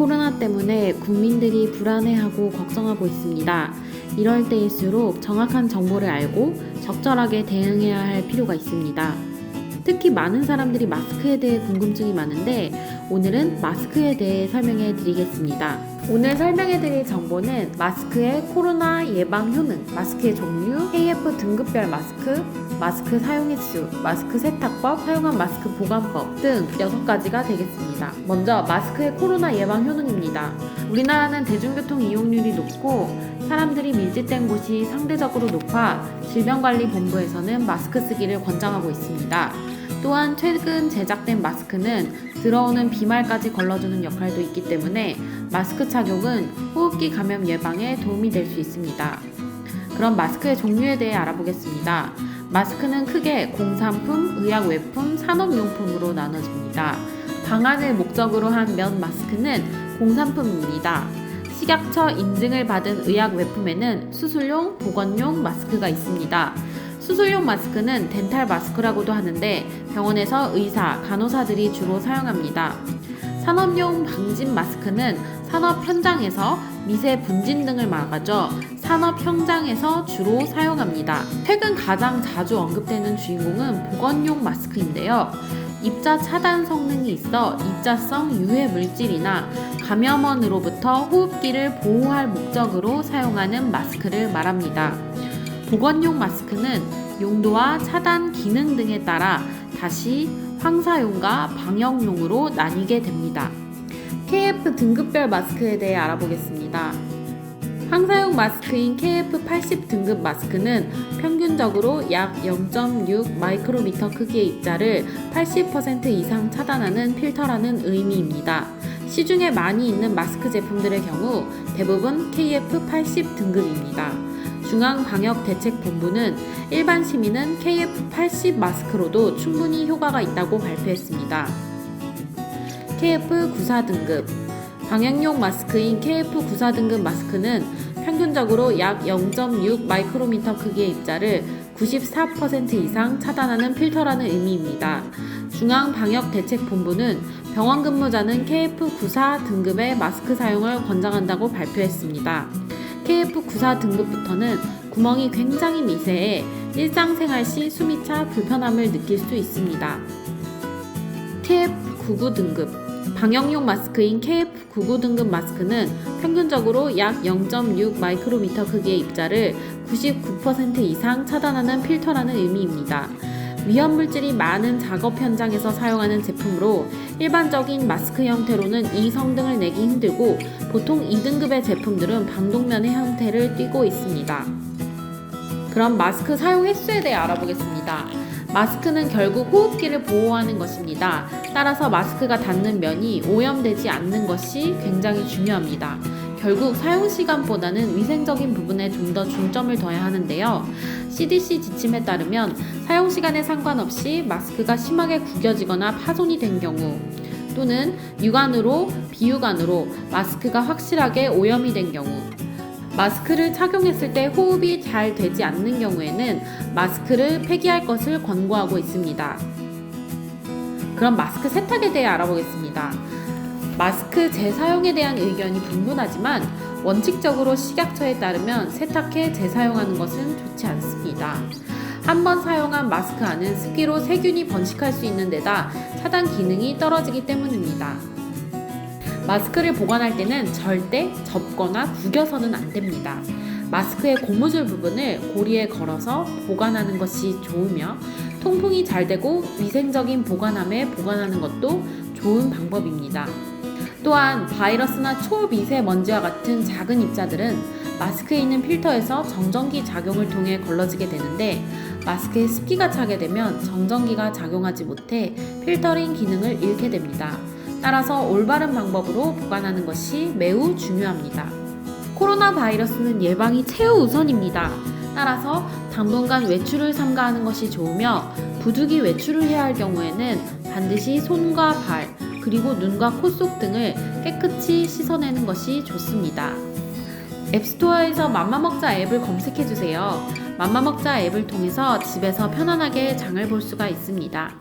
코로나 때문에 국민들이 불안해하고 걱정하고 있습니다. 이럴 때일수록 정확한 정보를 알고 적절하게 대응해야 할 필요가 있습니다. 특히 많은 사람들이 마스크에 대해 궁금증이 많은데 오늘은 마스크에 대해 설명해 드리겠습니다. 오늘 설명해 드릴 정보는 마스크의 코로나 예방 효능, 마스크의 종류, KF 등급별 마스크, 마스크 사용 횟수, 마스크 세탁법, 사용한 마스크 보관법 등 6가지가 되겠습니다. 먼저 마스크의 코로나 예방 효능입니다. 우리나라는 대중교통 이용률이 높고 사람들이 밀집된 곳이 상대적으로 높아 질병관리본부에서는 마스크 쓰기를 권장하고 있습니다. 또한 최근 제작된 마스크는 들어오는 비말까지 걸러주는 역할도 있기 때문에 마스크 착용은 호흡기 감염 예방에 도움이 될 수 있습니다. 그럼 마스크의 종류에 대해 알아보겠습니다. 마스크는 크게 공산품, 의약외품, 산업용품으로 나눠집니다. 방한을 목적으로 한 면 마스크는 공산품입니다. 식약처 인증을 받은 의약외품에는 수술용, 보건용 마스크가 있습니다. 수술용 마스크는 덴탈 마스크라고도 하는데 병원에서 의사, 간호사들이 주로 사용합니다. 산업용 방진 마스크는 산업 현장에서 미세 분진 등을 막아줘 산업 현장에서 주로 사용합니다. 최근 가장 자주 언급되는 주인공은 보건용 마스크인데요. 입자 차단 성능이 있어 입자성 유해 물질이나 감염원으로부터 호흡기를 보호할 목적으로 사용하는 마스크를 말합니다. 보건용 마스크는 용도와 차단 기능 등에 따라 다시 황사용과 방역용으로 나뉘게 됩니다. KF 등급별 마스크에 대해 알아보겠습니다. 황사용 마스크인 KF80 등급 마스크는 평균적으로 약 0.6 마이크로미터 크기의 입자를 80% 이상 차단하는 필터라는 의미입니다. 시중에 많이 있는 마스크 제품들의 경우 대부분 KF80 등급입니다. 중앙방역대책본부는 일반 시민은 KF80 마스크로도 충분히 효과가 있다고 발표했습니다. KF94 등급 방역용 마스크인 KF94 등급 마스크는 평균적으로 약 0.6 마이크로미터 크기의 입자를 94% 이상 차단하는 필터라는 의미입니다. 중앙방역대책본부는 병원 근무자는 KF94 등급의 마스크 사용을 권장한다고 발표했습니다. KF94 등급부터는 구멍이 굉장히 미세해 일상생활 시 숨이 차 불편함을 느낄 수 있습니다. KF99 등급 방역용 마스크인 KF99 등급 마스크는 평균적으로 약 0.6 마이크로미터 크기의 입자를 99% 이상 차단하는 필터라는 의미입니다. 위험물질이 많은 작업 현장에서 사용하는 제품으로 일반적인 마스크 형태로는 이 성능을 내기 힘들고 보통 2등급의 제품들은 방독면의 형태를 띠고 있습니다. 그럼 마스크 사용 횟수에 대해 알아보겠습니다. 마스크는 결국 호흡기를 보호하는 것입니다. 따라서 마스크가 닿는 면이 오염되지 않는 것이 굉장히 중요합니다. 결국 사용 시간보다는 위생적인 부분에 좀 더 중점을 둬야 하는데요. CDC 지침에 따르면 사용 시간에 상관없이 마스크가 심하게 구겨지거나 파손이 된 경우 또는 육안으로, 비육안으로 마스크가 확실하게 오염이 된 경우 마스크를 착용했을 때 호흡이 잘 되지 않는 경우에는 마스크를 폐기할 것을 권고하고 있습니다. 그럼 마스크 세탁에 대해 알아보겠습니다. 마스크 재사용에 대한 의견이 분분하지만 원칙적으로 식약처에 따르면 세탁해 재사용하는 것은 좋지 않습니다. 한번 사용한 마스크 안은 습기로 세균이 번식할 수 있는 데다 차단 기능이 떨어지기 때문입니다. 마스크를 보관할 때는 절대 접거나 구겨서는 안 됩니다. 마스크의 고무줄 부분을 고리에 걸어서 보관하는 것이 좋으며 통풍이 잘 되고 위생적인 보관함에 보관하는 것도 좋은 방법입니다. 또한 바이러스나 초미세먼지와 같은 작은 입자들은 마스크에 있는 필터에서 정전기 작용을 통해 걸러지게 되는데 마스크에 습기가 차게 되면 정전기가 작용하지 못해 필터링 기능을 잃게 됩니다. 따라서 올바른 방법으로 보관하는 것이 매우 중요합니다. 코로나 바이러스는 예방이 최우선입니다. 따라서 당분간 외출을 삼가하는 것이 좋으며 부득이 외출을 해야 할 경우에는 반드시 손과 발, 그리고 눈과 코 속 등을 깨끗이 씻어내는 것이 좋습니다. 앱스토어에서 맘마먹자 앱을 검색해주세요. 맘마먹자 앱을 통해서 집에서 편안하게 장을 볼 수가 있습니다.